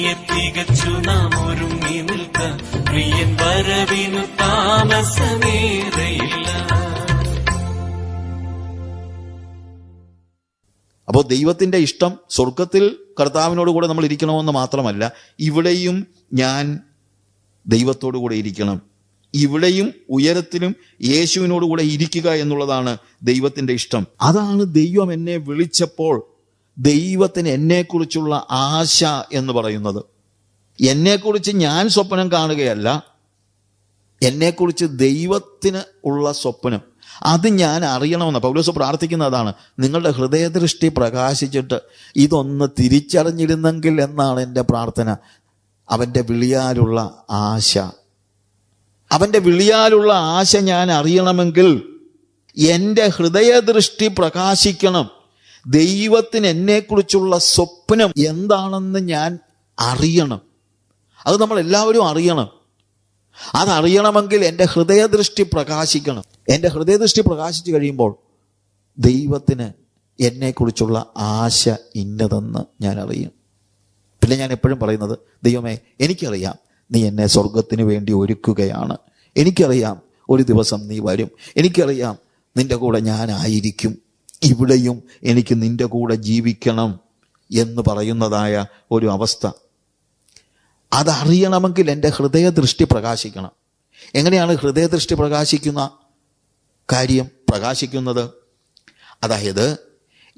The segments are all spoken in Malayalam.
പ്രിയെ തികച്ചു നാം ഒരുങ്ങി നിൽക്കാം, പ്രിയൻ വരവിനു താമസമേറെയില്ല. അപ്പോൾ ദൈവത്തിന്റെ ഇഷ്ടം സ്വർഗത്തിൽ കർത്താവിനോട് കൂടെ നമ്മൾ ഇരിക്കണമെന്ന് മാത്രമല്ല, ഇവിടെയും ഞാൻ ദൈവത്തോടു കൂടെ ഇരിക്കണം, ഇവിടെയും ഉയരത്തിലും യേശുവിനോട് കൂടെ ഇരിക്കുക എന്നുള്ളതാണ് ദൈവത്തിന്റെ ഇഷ്ടം. അതാണ് ദൈവം എന്നെ വിളിച്ചപ്പോൾ ദൈവത്തിന് എന്നെക്കുറിച്ചുള്ള ആശ എന്ന് പറയുന്നത്. എന്നെക്കുറിച്ച് ഞാൻ സ്വപ്നം കാണുകയല്ല, എന്നെക്കുറിച്ച് ദൈവത്തിന് ഉള്ള സ്വപ്നം അത് ഞാൻ അറിയണമെന്ന് പൗലോസ് പ്രാർത്ഥിക്കുന്നതാണ്. നിങ്ങളുടെ ഹൃദയദൃഷ്ടി പ്രകാശിച്ചിട്ട് ഇതൊന്ന് തിരിച്ചറിഞ്ഞിരുന്നെങ്കിൽ എന്നാണ് എൻ്റെ പ്രാർത്ഥന. അവൻ്റെ വിളിയാലുള്ള ആശ, അവൻ്റെ വിളിയാലുള്ള ആശ ഞാൻ അറിയണമെങ്കിൽ എൻ്റെ ഹൃദയദൃഷ്ടി പ്രകാശിക്കണം. ദൈവത്തിന് എന്നെക്കുറിച്ചുള്ള സ്വപ്നം എന്താണെന്ന് ഞാൻ അറിയണം. അത് നമ്മൾ എല്ലാവരും അറിയണം. അതറിയണമെങ്കിൽ എൻ്റെ ഹൃദയദൃഷ്ടി പ്രകാശിക്കണം. എൻ്റെ ഹൃദയദൃഷ്ടി പ്രകാശിച്ചു കഴിയുമ്പോൾ ദൈവത്തിന് എന്നെക്കുറിച്ചുള്ള ആശ ഇന്നതെന്ന് ഞാൻ അറിയും. പിന്നെ ഞാൻ എപ്പോഴും പറയുന്നത്, ദൈവമേ എനിക്കറിയാം നീ എന്നെ സ്വർഗത്തിന് വേണ്ടി ഒരുക്കുകയാണ്, എനിക്കറിയാം ഒരു ദിവസം നീ വരും, എനിക്കറിയാം നിൻ്റെ കൂടെ ഞാനായിരിക്കും, ഇവിടെയും എനിക്ക് നിൻ്റെ കൂടെ ജീവിക്കണം എന്ന് പറയുന്നതായ ഒരു അവസ്ഥ. അതറിയണമെങ്കിൽ എൻ്റെ ഹൃദയദൃഷ്ടി പ്രകാശിക്കണം. എങ്ങനെയാണ് ഹൃദയദൃഷ്ടി പ്രകാശിക്കുന്നത്? അതായത്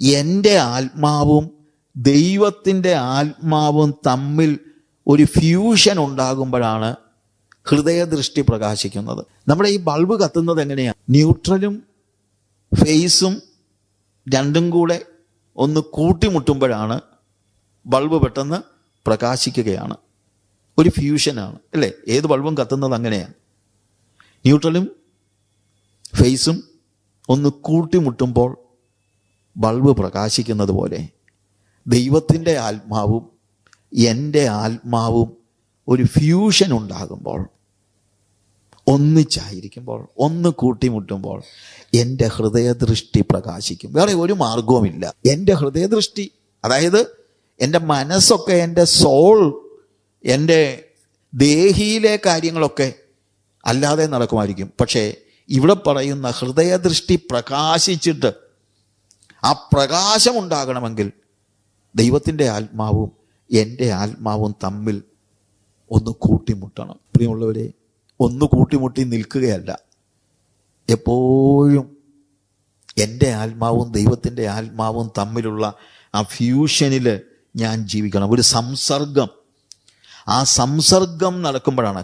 എൻ്റെ ആത്മാവും ദൈവത്തിൻ്റെ ആത്മാവും തമ്മിൽ ഒരു ഫ്യൂഷൻ ഉണ്ടാകുമ്പോഴാണ് ഹൃദയദൃഷ്ടി പ്രകാശിക്കുന്നത്. നമ്മുടെ ഈ ബൾബ് കത്തുന്നത് എങ്ങനെയാണ്? ന്യൂട്രലും ഫേസും രണ്ടും കൂടെ ഒന്ന് കൂട്ടിമുട്ടുമ്പോഴാണ് ബൾബ് പെട്ടെന്ന് പ്രകാശിക്കുകയാണ്. ഒരു ഫ്യൂഷനാണ് അല്ലേ? ഏത് ബൾബും കത്തുന്നത് അങ്ങനെയാണ്. ന്യൂട്രലും ഫേസും ഒന്ന് കൂട്ടിമുട്ടുമ്പോൾ ബൾബ് പ്രകാശിക്കുന്നത് പോലെ ദൈവത്തിൻ്റെ ആത്മാവും എൻ്റെ ആത്മാവും ഒരു ഫ്യൂഷൻ ഉണ്ടാകുമ്പോൾ, ഒന്നിച്ചായിരിക്കുമ്പോൾ, ഒന്ന് കൂട്ടിമുട്ടുമ്പോൾ എൻ്റെ ഹൃദയദൃഷ്ടി പ്രകാശിക്കും. വേറെ ഒരു മാർഗവുമില്ല. എൻ്റെ ഹൃദയദൃഷ്ടി, അതായത് എൻ്റെ മനസ്സൊക്കെ, എൻ്റെ സോൾ, എൻ്റെ ദേഹിയിലെ കാര്യങ്ങളൊക്കെ അല്ലാതെ നടക്കുമായിരിക്കും. പക്ഷേ ഇവിടെ പറയുന്ന ഹൃദയദൃഷ്ടി പ്രകാശിച്ചിട്ട് ആ പ്രകാശം ഉണ്ടാകണമെങ്കിൽ ദൈവത്തിൻ്റെ ആത്മാവും എൻ്റെ ആത്മാവും തമ്മിൽ ഒന്ന് കൂട്ടിമുട്ടണം. പ്രിയമുള്ളവരെ, ഒന്ന് കൂട്ടിമുട്ടി നിൽക്കുകയല്ല, എപ്പോഴും എൻ്റെ ആത്മാവും ദൈവത്തിൻ്റെ ആത്മാവും തമ്മിലുള്ള ആ ഫ്യൂഷനിൽ ഞാൻ ജീവിക്കണം. ഒരു സംസർഗം, ആ സംസർഗം നടക്കുമ്പോഴാണ്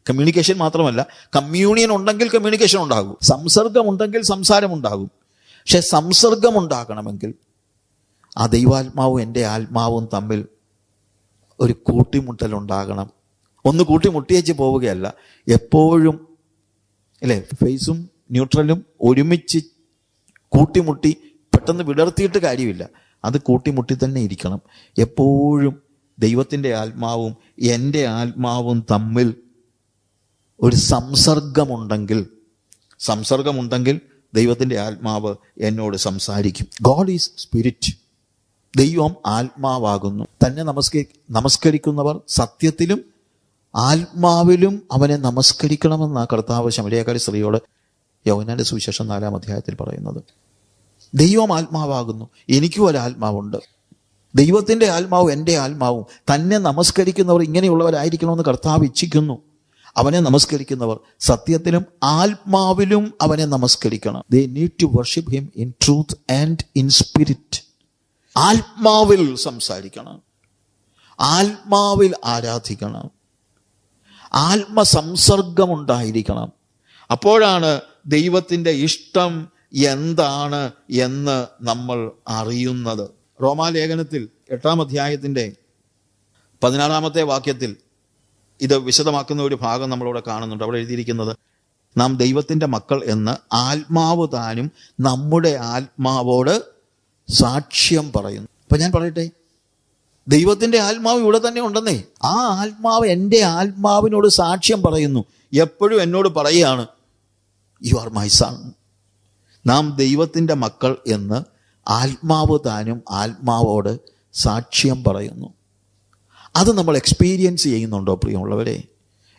കമ്മ്യൂണിക്കേഷൻ മാത്രമല്ല, കമ്മ്യൂണിയൻ ഉണ്ടെങ്കിൽ കമ്മ്യൂണിക്കേഷൻ ഉണ്ടാകും, സംസർഗം ഉണ്ടെങ്കിൽ സംസാരം ഉണ്ടാകും. പക്ഷെ സംസർഗം ഉണ്ടാകണമെങ്കിൽ ആ ദൈവാത്മാവും എൻ്റെ ആത്മാവും തമ്മിൽ ഒരു കൂട്ടിമുട്ടലുണ്ടാകണം. ഒന്ന് കൂട്ടിമുട്ടിയേച്ച് പോവുകയല്ല, എപ്പോഴും അല്ലേ, ഫേസും ന്യൂട്രലും ഒരുമിച്ച് കൂട്ടിമുട്ടി പെട്ടെന്ന് വിടർത്തിയിട്ട് കാര്യമില്ല, അത് കൂട്ടിമുട്ടി തന്നെ ഇരിക്കണം. എപ്പോഴും ദൈവത്തിൻ്റെ ആത്മാവും എൻ്റെ ആത്മാവും തമ്മിൽ ഒരു സംസർഗമുണ്ടെങ്കിൽ ദൈവത്തിൻ്റെ ആത്മാവ് എന്നോട് സംസാരിക്കും. God is spirit. ദൈവം ആത്മാവാകുന്നു. തന്നെ നമസ്കരിക്കുന്നവർ സത്യത്തിലും ആത്മാവിലും അവനെ നമസ്കരിക്കണമെന്നാണ് കർത്താവ് ശമരിയക്കാരി സ്ത്രീയോട് യോഹന്നാന്റെ സുവിശേഷം 4-ാം അധ്യായത്തിൽ പറയുന്നത്. ദൈവം ആത്മാവാകുന്നു. എനിക്കും ഒരാത്മാവുണ്ട്. ദൈവത്തിൻ്റെ ആത്മാവും എൻ്റെ ആത്മാവും തന്നെ നമസ്കരിക്കുന്നവർ ഇങ്ങനെയുള്ളവരായിരിക്കണമെന്ന് കർത്താവ് ഇച്ഛിക്കുന്നു. അവനെ നമസ്കരിക്കുന്നവർ സത്യത്തിലും ആത്മാവിലും അവനെ നമസ്കരിക്കണം. They need to worship him in truth and in spirit. ആത്മാവിൽ സംസാരിക്കണം, ആത്മാവിൽ ആരാധിക്കണം, ആത്മസംസർഗമുണ്ടായിരിക്കണം. അപ്പോഴാണ് ദൈവത്തിൻ്റെ ഇഷ്ടം എന്താണ് എന്ന് നമ്മൾ അറിയുന്നത്. റോമാലേഖനത്തിൽ 8-ാം അധ്യായത്തിൻ്റെ 16-ാമത്തെ വാക്യത്തിൽ ഇത് വിശദമാക്കുന്ന ഒരു ഭാഗം നമ്മളിവിടെ കാണുന്നുണ്ട്. അവിടെ എഴുതിയിരിക്കുന്നത്, നാം ദൈവത്തിൻ്റെ മക്കൾ എന്ന് ആത്മാവ് താനും നമ്മുടെ ആത്മാവോട് സാക്ഷ്യം പറയുന്നു. അപ്പൊ ഞാൻ പറയട്ടെ, ദൈവത്തിൻ്റെ ആത്മാവ് ഇവിടെ തന്നെ ഉണ്ടെന്നേ. ആ ആത്മാവ് എൻ്റെ ആത്മാവിനോട് സാക്ഷ്യം പറയുന്നു. എപ്പോഴും എന്നോട് പറയുകയാണ്, യു ആർ മൈ സൺ. നാം ദൈവത്തിൻ്റെ മക്കൾ എന്ന് ആത്മാവ് താനും ആത്മാവോട് സാക്ഷ്യം പറയുന്നു. അത് നമ്മൾ എക്സ്പീരിയൻസ് ചെയ്യുന്നുണ്ടോ പ്രിയമുള്ളവരെ?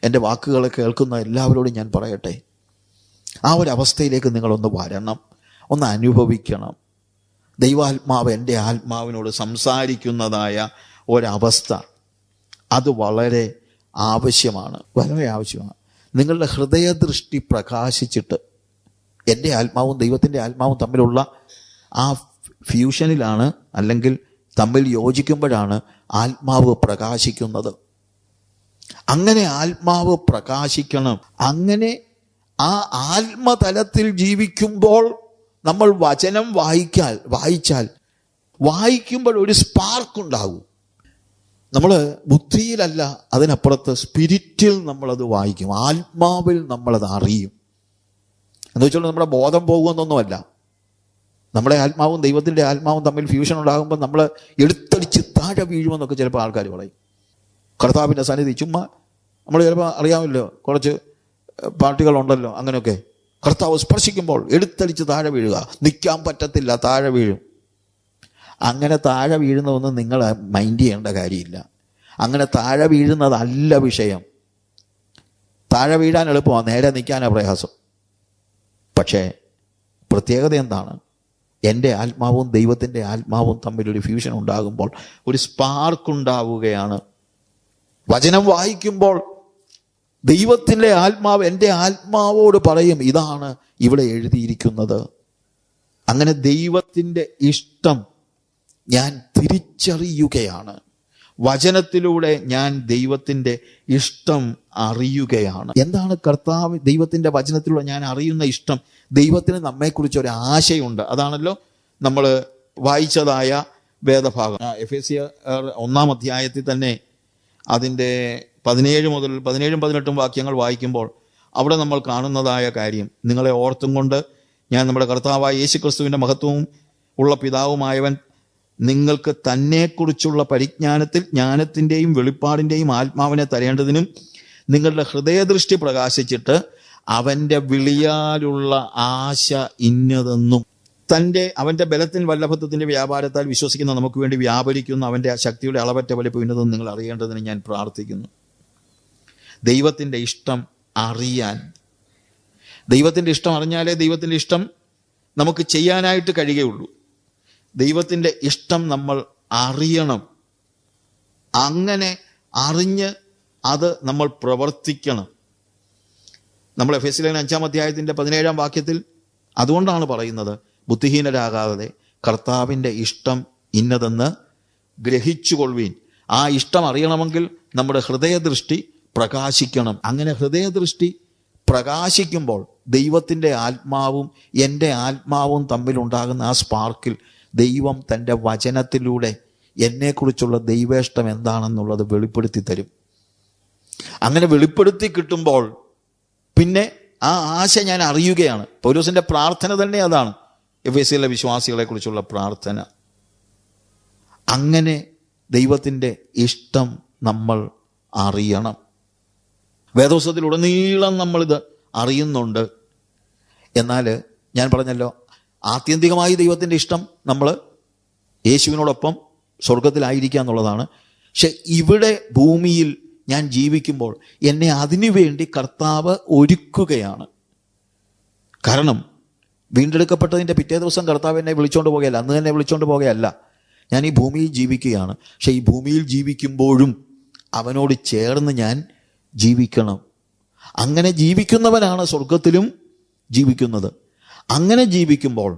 എൻ്റെ വാക്കുകൾ കേൾക്കുന്ന എല്ലാവരോടും ഞാൻ പറയട്ടെ, ആ ഒരവസ്ഥയിലേക്ക് നിങ്ങളൊന്ന് വരണം, ഒന്ന് അനുഭവിക്കണം. ദൈവാത്മാവ് എൻ്റെ ആത്മാവിനോട് സംസാരിക്കുന്നതായ ഒരവസ്ഥ, അത് വളരെ ആവശ്യമാണ്, വളരെ ആവശ്യമാണ്. നിങ്ങളുടെ ഹൃദയദൃഷ്ടി പ്രകാശിച്ചിട്ട്, എൻ്റെ ആത്മാവും ദൈവത്തിൻ്റെ ആത്മാവും തമ്മിലുള്ള ആ ഫ്യൂഷനിലാണ്, അല്ലെങ്കിൽ തമ്മിൽ യോജിക്കുമ്പോഴാണ് ആത്മാവ് പ്രകാശിക്കുന്നത്. അങ്ങനെ ആത്മാവ് പ്രകാശിക്കണം. അങ്ങനെ ആ ആത്മതലത്തിൽ ജീവിക്കുമ്പോൾ നമ്മൾ വചനം വായിക്കുമ്പോൾ ഒരു സ്പാർക്ക് ഉണ്ടാകും. നമ്മൾ ബുദ്ധിയിലല്ല, അതിനപ്പുറത്ത് സ്പിരിറ്റിൽ നമ്മളത് വായിക്കും, ആത്മാവിൽ നമ്മളത് അറിയും. എന്ന് വെച്ചാൽ നമ്മുടെ ബോധം പോകുമെന്നൊന്നുമല്ല. നമ്മുടെ ആത്മാവും ദൈവത്തിൻ്റെ ആത്മാവും തമ്മിൽ ഫ്യൂഷൻ ഉണ്ടാകുമ്പോൾ നമ്മൾ എടുത്തടിച്ച് താഴെ വീഴുമെന്നൊക്കെ ചിലപ്പോൾ ആൾക്കാർ പറയും. കർത്താവിൻ്റെ സന്നിധി ചുമ്മാ നമ്മൾ ചിലപ്പോൾ അറിയാമല്ലോ, കുറച്ച് പാർട്ടികളുണ്ടല്ലോ അങ്ങനെയൊക്കെ, കർത്താവ് സ്പർശിക്കുമ്പോൾ എടുത്തടിച്ച് താഴെ വീഴുക, നിൽക്കാൻ പറ്റത്തില്ല, താഴെ വീഴും. അങ്ങനെ താഴെ വീഴുന്നതൊന്നും നിങ്ങൾ മൈൻഡ് ചെയ്യേണ്ട കാര്യമില്ല. അങ്ങനെ താഴെ വീഴുന്നതല്ല വിഷയം. താഴെ വീഴാൻ എളുപ്പമാണ്, നേരെ നിൽക്കാനാണ് പ്രയാസം. പക്ഷേ പ്രത്യേകത എന്താണ്? എൻ്റെ ആത്മാവും ദൈവത്തിൻ്റെ ആത്മാവും തമ്മിലൊരു ഫ്യൂഷൻ ഉണ്ടാകുമ്പോൾ ഒരു സ്പാർക്ക് ഉണ്ടാവുകയാണ്. വചനം വായിക്കുമ്പോൾ ദൈവത്തിൻ്റെ ആത്മാവ് എൻ്റെ ആത്മാവോട് പറയും, ഇതാണ് ഇവിടെ എഴുതിയിരിക്കുന്നത്. അങ്ങനെ ദൈവത്തിൻ്റെ ഇഷ്ടം ഞാൻ തിരിച്ചറിയുകയാണ്. വചനത്തിലൂടെ ഞാൻ ദൈവത്തിൻ്റെ ഇഷ്ടം അറിയുകയാണ്. എന്താണ് കർത്താവ് ദൈവത്തിൻ്റെ വചനത്തിലൂടെ ഞാൻ അറിയുന്ന ഇഷ്ടം? ദൈവത്തിന് നമ്മെക്കുറിച്ച് ഒരു ആശയുണ്ട്. അതാണല്ലോ നമ്മൾ വായിച്ചതായ വേദഭാഗം. എഫേസ്യർ 1-ാം അധ്യായത്തിൽ തന്നെ അതിൻ്റെ 17 മുതൽ 17-18 വാക്യങ്ങൾ വായിക്കുമ്പോൾ അവിടെ നമ്മൾ കാണുന്നതായ കാര്യം, നിങ്ങളെ ഓർത്തും കൊണ്ട് ഞാൻ നമ്മുടെ കർത്താവായ യേശുക്രിസ്തുവിൻ്റെ മഹത്വവും ഉള്ള പിതാവുമായവൻ നിങ്ങൾക്ക് തന്നെക്കുറിച്ചുള്ള പരിജ്ഞാനത്തിൽ ജ്ഞാനത്തിൻ്റെയും വെളിപ്പാടിൻ്റെയും ആത്മാവിനെ തരേണ്ടതിനും നിങ്ങളുടെ ഹൃദയദൃഷ്ടി പ്രകാശിച്ചിട്ട് അവൻ്റെ വിളിയാലുള്ള ആശ ഇന്നതെന്നും അവൻ്റെ ബലത്തിൽ വല്ലഭത്വത്തിൻ്റെ വ്യാപാരത്താൽ വിശ്വസിക്കുന്ന നമുക്ക് വേണ്ടി വ്യാപരിക്കുന്ന അവൻ്റെ ശക്തിയുടെ അളവറ്റ വലിപ്പം ഇന്നതെന്ന് നിങ്ങൾ അറിയേണ്ടതിന് ഞാൻ പ്രാർത്ഥിക്കുന്നു. ദൈവത്തിൻ്റെ ഇഷ്ടം അറിയാൻ, ദൈവത്തിൻ്റെ ഇഷ്ടം അറിഞ്ഞാലേ ദൈവത്തിൻ്റെ ഇഷ്ടം നമുക്ക് ചെയ്യാനായിട്ട് കഴിയുകയുള്ളൂ. ദൈവത്തിൻ്റെ ഇഷ്ടം നമ്മൾ അറിയണം. അങ്ങനെ അറിഞ്ഞ് അത് നമ്മൾ പ്രവർത്തിക്കണം. നമ്മൾ എഫേസ്യർ 5-ാം അധ്യായത്തിൻ്റെ 17-ാം വാക്യത്തിൽ അതുകൊണ്ടാണ് പറയുന്നത്, ബുദ്ധിഹീനരാകാതെ കർത്താവിൻ്റെ ഇഷ്ടം ഇന്നതെന്ന് ഗ്രഹിച്ചുകൊള്ളുവീൻ. ആ ഇഷ്ടം അറിയണമെങ്കിൽ നമ്മുടെ ഹൃദയദൃഷ്ടി പ്രകാശിക്കണം. അങ്ങനെ ഹൃദയദൃഷ്ടി പ്രകാശിക്കുമ്പോൾ ദൈവത്തിൻ്റെ ആത്മാവും എൻ്റെ ആത്മാവും തമ്മിലുണ്ടാകുന്ന ആ സ്പാർക്കിൽ ദൈവം തൻ്റെ വചനത്തിലൂടെ എന്നെക്കുറിച്ചുള്ള ദൈവേഷ്ടം എന്താണെന്നുള്ളത് വെളിപ്പെടുത്തി തരും. അങ്ങനെ വെളിപ്പെടുത്തി കിട്ടുമ്പോൾ പിന്നെ ആ ആശ ഞാൻ അറിയുകയാണ്. പൗലോസിൻ്റെ പ്രാർത്ഥന തന്നെ അതാണ്, എഫേസ്യയിലെ വിശ്വാസികളെ കുറിച്ചുള്ള പ്രാർത്ഥന. അങ്ങനെ ദൈവത്തിൻ്റെ ഇഷ്ടം നമ്മൾ അറിയണം. വേദപുസ്തകത്തിലുടനീളം നമ്മളിത് അറിയുന്നുണ്ട്. എന്നാൽ ഞാൻ പറഞ്ഞല്ലോ, ആത്യന്തികമായി ദൈവത്തിൻ്റെ ഇഷ്ടം നമ്മൾ യേശുവിനോടൊപ്പം സ്വർഗത്തിലായിരിക്കുക എന്നുള്ളതാണ്. പക്ഷെ ഇവിടെ ഭൂമിയിൽ ഞാൻ ജീവിക്കുമ്പോൾ എന്നെ അതിനു വേണ്ടി കർത്താവ് ഒരുക്കുകയാണ്. കാരണം വീണ്ടെടുക്കപ്പെട്ടതിൻ്റെ പിറ്റേ ദിവസം കർത്താവ് എന്നെ വിളിച്ചുകൊണ്ട് പോകുകയല്ല, അന്ന് തന്നെ വിളിച്ചുകൊണ്ട് പോകുകയല്ല. ഞാൻ ഈ ഭൂമിയിൽ ജീവിക്കുകയാണ്. പക്ഷെ ഈ ഭൂമിയിൽ ജീവിക്കുമ്പോഴും അവനോട് ചേർന്ന് ഞാൻ ജീവിക്കണം. അങ്ങനെ ജീവിക്കുന്നവനാണ് സ്വർഗത്തിലും ജീവിക്കുന്നത്. അങ്ങനെ ജീവിക്കുമ്പോൾ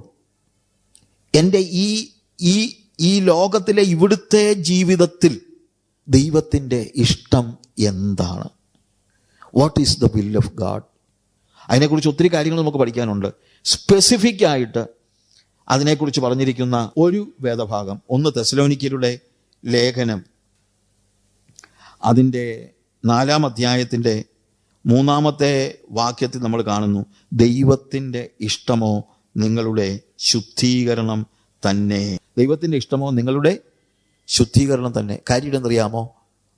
എൻ്റെ ഈ ലോകത്തിലെ ഇവിടുത്തെ ജീവിതത്തിൽ ദൈവത്തിൻ്റെ ഇഷ്ടം എന്താണ്? What is the will of God? അതിനെക്കുറിച്ച് ഒത്തിരി കാര്യങ്ങൾ നമുക്ക് പഠിക്കാനുണ്ട്. സ്പെസിഫിക് ആയിട്ട് അതിനെക്കുറിച്ച് പറഞ്ഞിരിക്കുന്ന ഒരു വേദഭാഗം 1 തെസ്സലോനിക്കരുടെ ലേഖനം അതിൻ്റെ 4-ാം അധ്യായത്തിൻ്റെ 3-ാമത്തെ വാക്യത്തിൽ നമ്മൾ കാണുന്നു, ദൈവത്തിൻ്റെ ഇഷ്ടമോ നിങ്ങളുടെ ശുദ്ധീകരണം തന്നെ. ദൈവത്തിൻ്റെ ഇഷ്ടമോ നിങ്ങളുടെ ശുദ്ധീകരണം തന്നെ. കാര്യം എന്നറിയാമോ?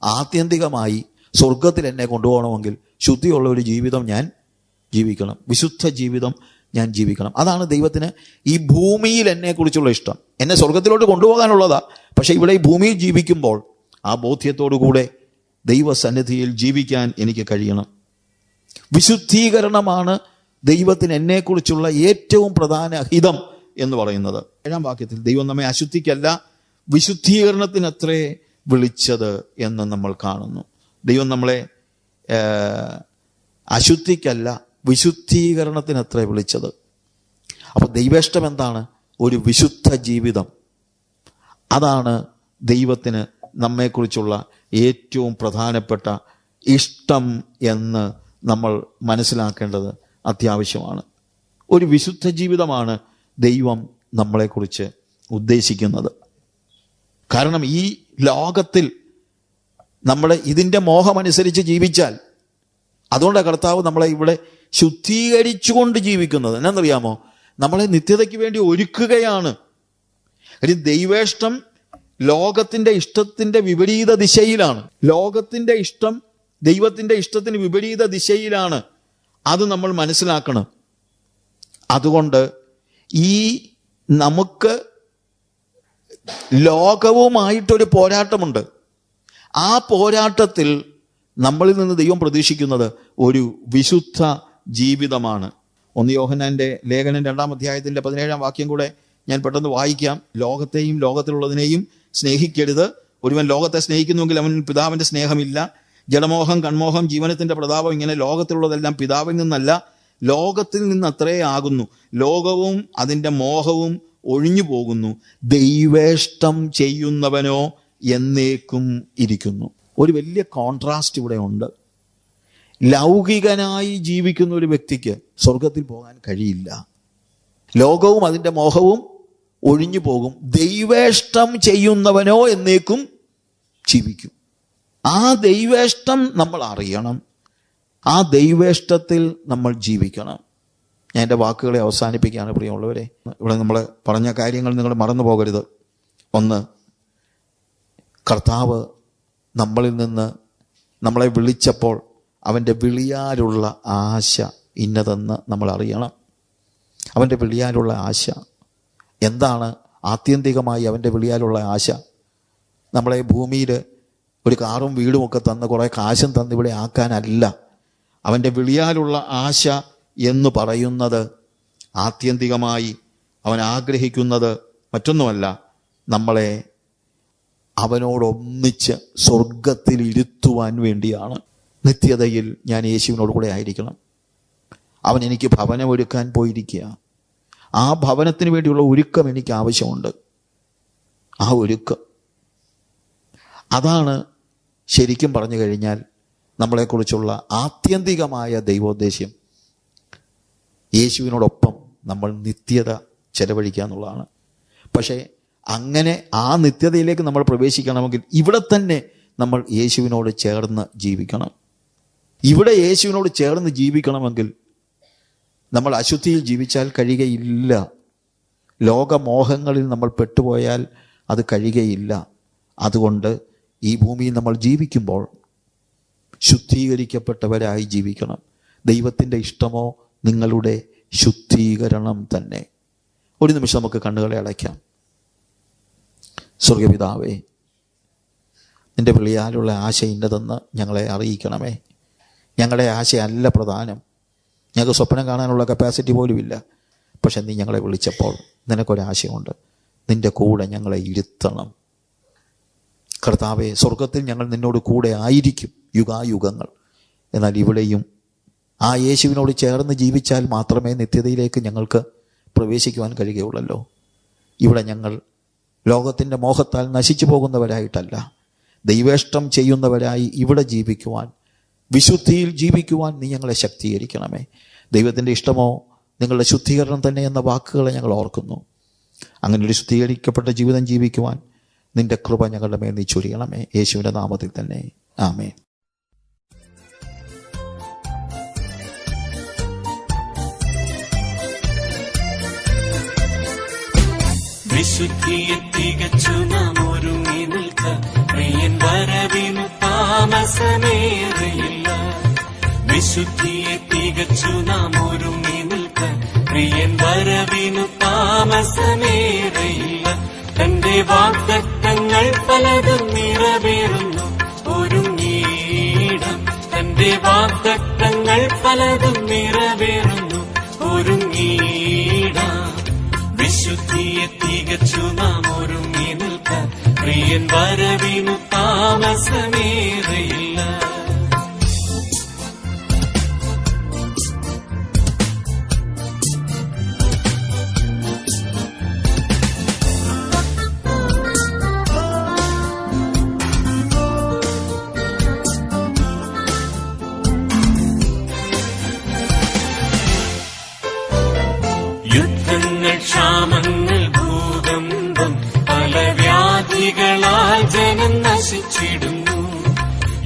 ആത്യന്തികമായി സ്വർഗത്തിൽ എന്നെ കൊണ്ടുപോകണമെങ്കിൽ ശുദ്ധിയുള്ള ഒരു ജീവിതം ഞാൻ ജീവിക്കണം, വിശുദ്ധ ജീവിതം ഞാൻ ജീവിക്കണം. അതാണ് ദൈവത്തിന് ഈ ഭൂമിയിൽ എന്നെക്കുറിച്ചുള്ള ഇഷ്ടം. എന്നെ സ്വർഗത്തിലോട്ട് കൊണ്ടുപോകാനുള്ളതാ. പക്ഷെ ഇവിടെ ഈ ഭൂമിയിൽ ജീവിക്കുമ്പോൾ ആ ബോധ്യത്തോടുകൂടെ ദൈവസന്നിധിയിൽ ജീവിക്കാൻ എനിക്ക് കഴിയണം. വിശുദ്ധീകരണമാണ് ദൈവത്തിന് എന്നെക്കുറിച്ചുള്ള ഏറ്റവും പ്രധാന ഹിതം എന്ന് പറയുന്നത്. 7-ാം വാക്യത്തിൽ ദൈവം നമ്മെ അശുദ്ധിക്കല്ല വിശുദ്ധീകരണത്തിനത്രേ വിളിച്ചത് എന്ന് നമ്മൾ കാണുന്നു. ദൈവം നമ്മളെ അശുദ്ധിക്കല്ല വിശുദ്ധീകരണത്തിനത്രേ വിളിച്ചത്. അപ്പോൾ ദൈവേഷ്ടം എന്താണ്? ഒരു വിശുദ്ധ ജീവിതം. അതാണ് ദൈവത്തിന് നമ്മെക്കുറിച്ചുള്ള ഏറ്റവും പ്രധാനപ്പെട്ട ഇഷ്ടം എന്ന് നമ്മൾ മനസ്സിലാക്കേണ്ടത് അത്യാവശ്യമാണ്. ഒരു വിശുദ്ധ ജീവിതമാണ് ദൈവം നമ്മളെക്കുറിച്ച് ഉദ്ദേശിക്കുന്നത്. കാരണം ഈ ലോകത്തിൽ നമ്മൾ ഇതിൻ്റെ മോഹമനുസരിച്ച് ജീവിച്ചാൽ, അതുകൊണ്ട് കർത്താവ് നമ്മളെ ഇവിടെ ശുദ്ധീകരിച്ചുകൊണ്ട് ജീവിക്കുന്നത്. എന്നറിയാമോ? നമ്മളെ നിത്യതയ്ക്ക് വേണ്ടി ഒരുക്കുകയാണ്. ദൈവേഷ്ടം ലോകത്തിൻ്റെ ഇഷ്ടത്തിൻ്റെ വിപരീത ദിശയിലാണ്. ലോകത്തിൻ്റെ ഇഷ്ടം ദൈവത്തിൻ്റെ ഇഷ്ടത്തിന് വിപരീത ദിശയിലാണ്. അത് നമ്മൾ മനസ്സിലാക്കണം. അതുകൊണ്ട് ഈ നമുക്ക് ലോകവുമായിട്ടൊരു പോരാട്ടമുണ്ട്. ആ പോരാട്ടത്തിൽ നമ്മളിൽ നിന്ന് ദൈവം പ്രതീക്ഷിക്കുന്നത് ഒരു വിശുദ്ധ ജീവിതമാണ്. 1 യോഹന്നാന്റെ ലേഖനം 2-ാം അധ്യായത്തിന്റെ 17-ാം വാക്യം കൂടെ ഞാൻ പെട്ടെന്ന് വായിക്കാം. ലോകത്തെയും ലോകത്തിലുള്ളതിനെയും സ്നേഹിക്കരുത്. ഒരുവൻ ലോകത്തെ സ്നേഹിക്കുന്നുവെങ്കിൽ അവന് പിതാവിന്റെ സ്നേഹമില്ല. ജഡമോഹം, കൺമോഹം, ജീവനത്തിന്റെ പ്രതാപം, ഇങ്ങനെ ലോകത്തിലുള്ളതെല്ലാം പിതാവിൽ നിന്നല്ല, ലോകത്തിൽ നിന്നത്രേ ആകുന്നു. ലോകവും അതിൻ്റെ മോഹവും ഒഴിഞ്ഞു പോകുന്നു, ദൈവേഷ്ടം ചെയ്യുന്നവനോ എന്നേക്കും ഇരിക്കുന്നു. ഒരു വലിയ കോൺട്രാസ്റ്റ് ഇവിടെ ഉണ്ട്. ലൗകികനായി ജീവിക്കുന്ന ഒരു വ്യക്തിക്ക് സ്വർഗത്തിൽ പോകാൻ കഴിയില്ല. ലോകവും അതിൻ്റെ മോഹവും ഒഴിഞ്ഞു പോകും, ദൈവേഷ്ടം ചെയ്യുന്നവനോ എന്നേക്കും ജീവിക്കും. ആ ദൈവേഷ്ടം നമ്മൾ അറിയണം. ആ ദൈവേഷ്ടത്തിൽ നമ്മൾ ജീവിക്കണം. ഞാൻ എൻ്റെ വാക്കുകളെ അവസാനിപ്പിക്കുകയാണ് പ്രിയമുള്ളവരെ. ഇവിടെ നമ്മൾ പറഞ്ഞ കാര്യങ്ങൾ നിങ്ങൾ മറന്നു പോകരുത്. ഒന്ന്, കർത്താവ് നമ്മളിൽ നിന്ന് നമ്മളെ വിളിച്ചപ്പോൾ അവൻ്റെ വിളിയാലുള്ള ആശ ഇന്നതെന്ന് നമ്മൾ അറിയണം. അവൻ്റെ വിളിയാലുള്ള ആശ എന്താണ്? ആത്യന്തികമായി അവൻ്റെ വിളിയാലുള്ള ആശ നമ്മളെ ഭൂമിയിൽ ഒരു കാറും വീടും ഒക്കെ തന്ന് കുറേ കാശും തന്ന് ഇവിടെ ആക്കാനല്ല. അവൻ്റെ വിളിയാലുള്ള ആശ എന്ന് പറയുന്നത് ആത്യന്തികമായി അവൻ ആഗ്രഹിക്കുന്നത് മറ്റൊന്നുമല്ല, നമ്മളെ അവനോടൊന്നിച്ച് സ്വർഗത്തിൽ ഇരുത്തുവാൻ വേണ്ടിയാണ്. നിത്യതയിൽ ഞാൻ യേശുവിനോട് കൂടെ ആയിരിക്കണം. അവൻ എനിക്ക് ഭവനമൊരുക്കാൻ പോയിരിക്കുക. ആ ഭവനത്തിന് വേണ്ടിയുള്ള ഒരുക്കം എനിക്ക് ആവശ്യമുണ്ട്. ആ ഒരുക്കം, അതാണ് ശരിക്കും പറഞ്ഞു കഴിഞ്ഞാൽ നമ്മളെക്കുറിച്ചുള്ള ആത്യന്തികമായ ദൈവോദ്ദേശ്യം. യേശുവിനോടൊപ്പം നമ്മൾ നിത്യത ചെലവഴിക്കുക എന്നുള്ളതാണ്. പക്ഷേ അങ്ങനെ ആ നിത്യതയിലേക്ക് നമ്മൾ പ്രവേശിക്കണമെങ്കിൽ ഇവിടെ തന്നെ നമ്മൾ യേശുവിനോട് ചേർന്ന് ജീവിക്കണം. ഇവിടെ യേശുവിനോട് ചേർന്ന് ജീവിക്കണമെങ്കിൽ നമ്മൾ അശുദ്ധിയിൽ ജീവിച്ചാൽ കഴിയുകയില്ല. ലോകമോഹങ്ങളിൽ നമ്മൾ പെട്ടുപോയാൽ അത് കഴിയുകയില്ല. അതുകൊണ്ട് ഈ ഭൂമിയിൽ നമ്മൾ ജീവിക്കുമ്പോൾ ശുദ്ധീകരിക്കപ്പെട്ടവരായി ജീവിക്കണം. ദൈവത്തിൻ്റെ ഇഷ്ടമോ നിങ്ങളുടെ ശുദ്ധീകരണം തന്നെ. ഒരു നിമിഷം നമുക്ക് കണ്ണുകളെ അടയ്ക്കാം. സ്വർഗപിതാവേ, നിൻ്റെ വിളിയാലുള്ള ആശ ഇന്നതെന്ന് ഞങ്ങളെ അറിയിക്കണമേ. ഞങ്ങളുടെ ആശയല്ല പ്രധാനം. ഞങ്ങൾക്ക് സ്വപ്നം കാണാനുള്ള കപ്പാസിറ്റി പോലുമില്ല. പക്ഷെ നീ ഞങ്ങളെ വിളിച്ചപ്പോൾ നിനക്കൊരാശയമുണ്ട്. നിൻ്റെ കൂടെ ഞങ്ങളെ ഇരുത്തണം. കർത്താവേ, സ്വർഗത്തിൽ ഞങ്ങൾ നിന്നോട് കൂടെ ആയിരിക്കും യുഗായുഗങ്ങൾ. എന്നാൽ ഇവിടെയും ആ യേശുവിനോട് ചേർന്ന് ജീവിച്ചാൽ മാത്രമേ നിത്യതയിലേക്ക് ഞങ്ങൾക്ക് പ്രവേശിക്കുവാൻ കഴിയുകയുള്ളല്ലോ. ഇവിടെ ഞങ്ങൾ ലോകത്തിൻ്റെ മോഹത്താൽ നശിച്ചു പോകുന്നവരായിട്ടല്ല, ദൈവേഷ്ടം ചെയ്യുന്നവരായി ഇവിടെ ജീവിക്കുവാൻ, വിശുദ്ധിയിൽ ജീവിക്കുവാൻ നീ ഞങ്ങളെ ശക്തീകരിക്കണമേ. ദൈവത്തിൻ്റെ ഇഷ്ടമോ നിങ്ങളുടെ ശുദ്ധീകരണം തന്നെ എന്ന വാക്കുകളെ ഞങ്ങൾ ഓർക്കുന്നു. അങ്ങനെ ഒരു ശുദ്ധീകരിക്കപ്പെട്ട ജീവിതം ജീവിക്കുവാൻ നിന്റെ കൃപ ഞങ്ങളുടെ മേൽ നീ ചൊരിയണമേ. യേശുവിൻ്റെ നാമത്തിൽ തന്നെ ആമേൻ. വിശുദ്ധിയെ തികച്ചു നാം ഒരുങ്ങി നിൽക്ക, പ്രിയൻ വരവിനു താമസമേറെയില്ല. വിശുദ്ധിയെ തികച്ചു നാം ഒരുങ്ങി നിൽക്ക, പ്രിയൻ വരവിനു താമസമേറെയില്ല. തന്റെ വാഗ്ദത്തങ്ങൾ വാഗ്ദത്തങ്ങൾ പലതും നിറവേറുന്നു ഒരുങ്ങീടാം. തന്റെ വാഗ്ദത്തങ്ങൾ പലതും നിറവേറുന്നു ഒരുങ്ങീടാം. വിശുദ്ധിയെ തികച്ചു നാം ഒരുങ്ങി നിൽക്കാൻ പ്രിയൻ വരവിനു താമസമേറെയില്ല. യുദ്ധങ്ങൾ, ക്ഷാമങ്ങൾ, ഭൂകമ്പം, പല വ്യാധികളാൽ ജനം നശിച്ചിടുന്നു.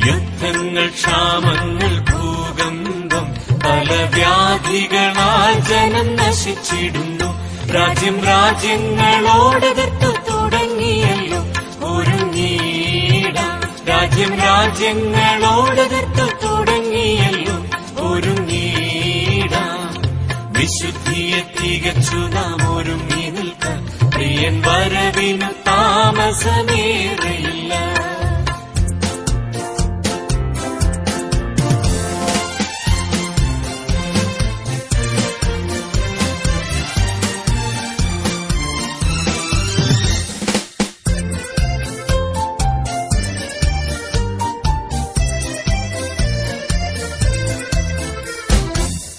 യുദ്ധങ്ങൾ, ക്ഷാമങ്ങൾ, ഭൂകമ്പം, പല വ്യാധികളാൽ ജനം നശിച്ചിടുന്നു. രാജ്യം രാജ്യങ്ങളോടെതിർത്തു തുടങ്ങിയല്ലോ ഒരുങ്ങീടാം. രാജ്യം രാജ്യങ്ങളോടെതിർത്തു തുടങ്ങിയല്ലോ ഒരുങ്ങീടാം. വിശുദ്ധിയെ തികച്ചു നാം ഒരുങ്ങി നിൽക്കാൻ പ്രിയൻ വരവിനു താമസമേറെയില്ല.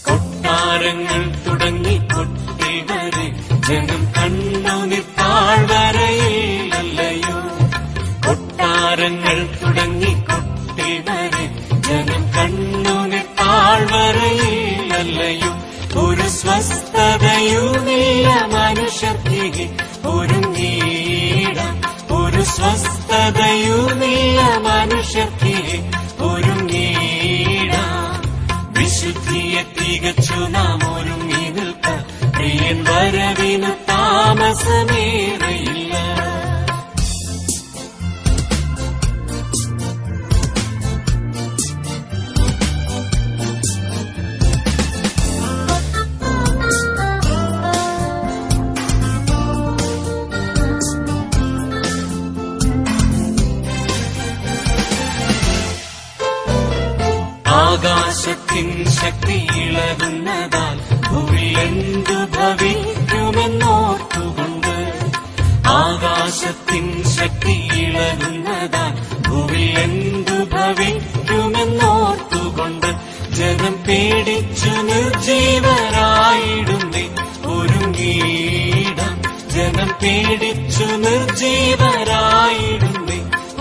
കൊട്ടാരങ്ങൾ തുടങ്ങി കൊട്ടി വരെ ജനം കണ്ണുനീർ താഴ്വരയില്ലയോ. കൊട്ടാരങ്ങൾ തുടങ്ങി കൊട്ടി വരെ ജനം കണ്ണുനീർ താഴ്വരയില്ലയോ. ഒരു സ്വസ്ഥതയുമില്ല മനുഷ്യർക്ക് ഒരുങ്ങീടാം. ഒരു സ്വസ്ഥതയുമില്ല മനുഷ്യർക്ക് ഒരുങ്ങീടാം. വിശുദ്ധിയെ തികച്ചു നാം ഒരുങ്ങി നിൽക്കാൻ പ്രിയൻ വരവിനു താമസമേറെയില്ല. ആകാശത്തിൻ ശക്തി ഇളകുന്നതാൽ ഭൂമിയിൽ എന്തു ഭവിക്കുമെന്നോർത്തുകൊണ്ട്. ആകാശത്തിൻ ശക്തി ഇളകുന്നതാൽ ഭൂമിയിൽ എന്തു ഭവിക്കുമെന്നോർത്തുകൊണ്ട്. ജനം പേടിച്ചു നിർജീവരായിടുന്നേ ഒരുങ്ങീടാം. ജനം പേടിച്ചു നിർജീവരായിടുന്നേ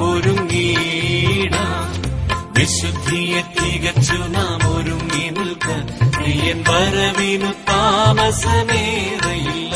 ഒരുങ്ങീടാം. വിശുദ്ധിയെ തികച്ചു നാം ഒരുങ്ങി നിൽക്കാൻ പ്രിയൻ വരവിനു താമസമേറെയില്ല.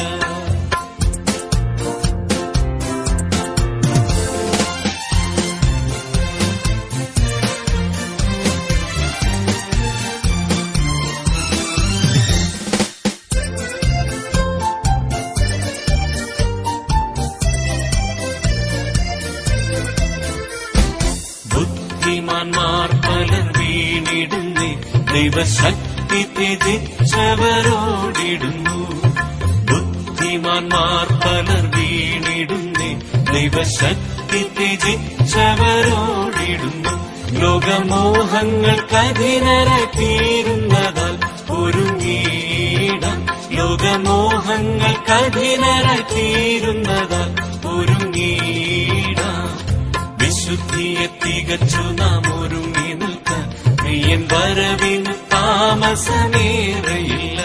ബുദ്ധിമാന്മാർ പലർ വീണിടുന്നേ ദൈവശക്തി ത്യജിച്ചവരോടിടുന്നു. ബുദ്ധിമാന്മാർ പലർ വീണിടുന്നേ ദൈവശക്തി ത്യജിച്ചവരോടിടുന്നു. ലോകമോഹങ്ങൾ കഠിനരായി തീരുന്നതാൽ ഒരുങ്ങീടാം. ലോകമോഹങ്ങൾ കഠിനരായി തീരുന്നതാൽ ഒരുങ്ങീടാം. വിശുദ്ധിയെ തികച്ചു നാം ഒരുങ്ങി നിൽക്കാൻ പ്രിയൻ വരവിന് താമസമേറെയില്ല.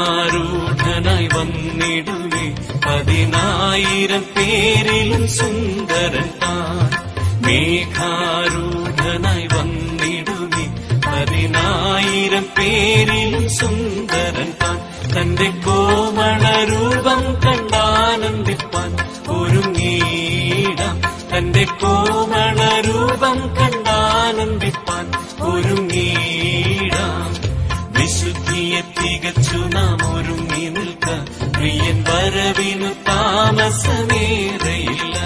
മേഘാരൂഢനായി വന്നിടുവേ 10,000 പേരിലും സുന്ദരൻ താൻ. മേഘാരൂഢനായി വന്നിടുവേ 10,000 പേരിലും സുന്ദരൻ താൻ. തന്റെ കോമളരൂപം കണ്ടാനന്ദിപ്പാൻ ഒരുങ്ങീടാം. തന്റെ കോമളരൂപം കണ്ടാനന്ദിപ്പാൻ ഒരുങ്ങീടാം. വിശുദ്ധിയെ തികച്ചു നാം ഒരുങ്ങി നിൽക്ക പ്രിയൻ വരവിനു താമസമേറെയില്ല.